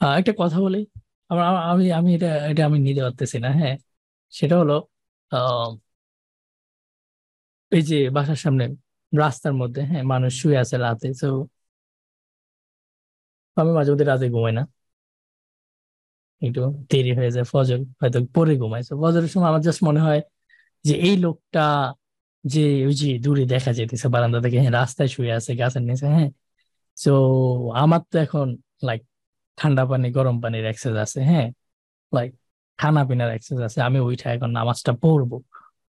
একটা কথা বলি। আমি আমি এটা এটা আমি নিতে পারতেছি না, হ্যাঁ। সেটা হলো, আহ এই যে বাসার সামনে রাস্তার মধ্যে, হ্যাঁ, মানুষ শুয়ে আছে রাতে, তো আমি মাঝে মধ্যে রাতে ঘুমাই না, একটু দেরি হয়ে যায়, ফজর হয়তো পরে ঘুমাইছো, ফজরের সময় আমার জাস্ট মনে হয় যে এই লোকটা, যে ওই যে দূরে দেখা যাইতেছে বারান্দা থেকে, হ্যাঁ, রাস্তায় শুয়ে আছে গাছের নিচে, হ্যাঁ। তো আমার তো এখন লাইক ঠান্ডা পানি গরম পানির অ্যাক্সেস আছে, হ্যাঁ, লাইক খানা পিনার অ্যাক্সেস আছে। আমি উঠে এখন নামাজটা পড়বো,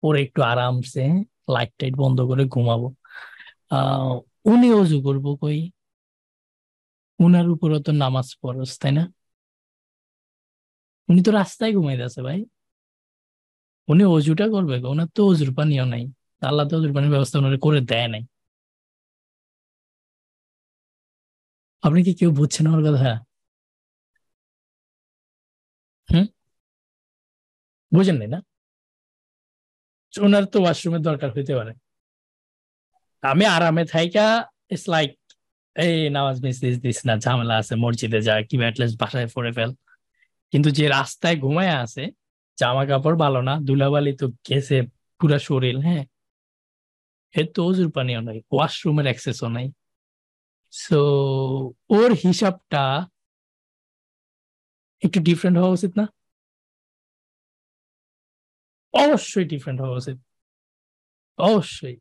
পরে একটু আরামসে লাইট টাইট বন্ধ করে ঘুমাবো। আহ উনি অজু করবো কই? উনার উপরও তো নামাজ ফরজ, তাই না? উনি তো রাস্তায় ঘুমাইতেছে ভাই। উনি অজুটা করবে কই? ওনার তো অজুর পানিও নাই। আল্লাহ তো অজুর পানির ব্যবস্থা ওনারে করে দেয় নাই। আপনি কি কেউ বুঝছেন আমার কথা? হুম, বুঝেন নাই না? ওনার তো ওয়াশরুমের দরকার হইতে পারে। আমি আরামে থাইকা, ইটস লাইক, এই নামাজ মিস দিস দিস না, ঝামেলা আছে, মসজিদে যা কিংবা অ্যাটলিস্ট বাসায় পড়ে ফেল। কিন্তু যে রাস্তায় ঘুমায় আছে, জামা কাপড় ভালো না, ধুলাবালি তো গেছে পুরা শরীর, হ্যাঁ, এর তো অজুর পানিও নাই, ওয়াশরুমের অ্যাক্সেসও নাই। সো ওর হিসাবটা একটু ডিফারেন্ট হওয়া উচিত না? অবশ্যই ডিফারেন্ট হওয়া উচিত, অবশ্যই।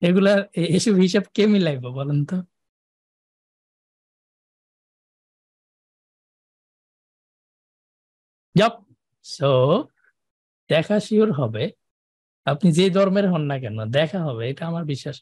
এগুলা এসব হিসাব কে মিলাইবো বলেন তো? জাপ। সো দেখা শিওর হবে, আপনি যে ধর্মের হন না কেন দেখা হবে, এটা আমার বিশ্বাস।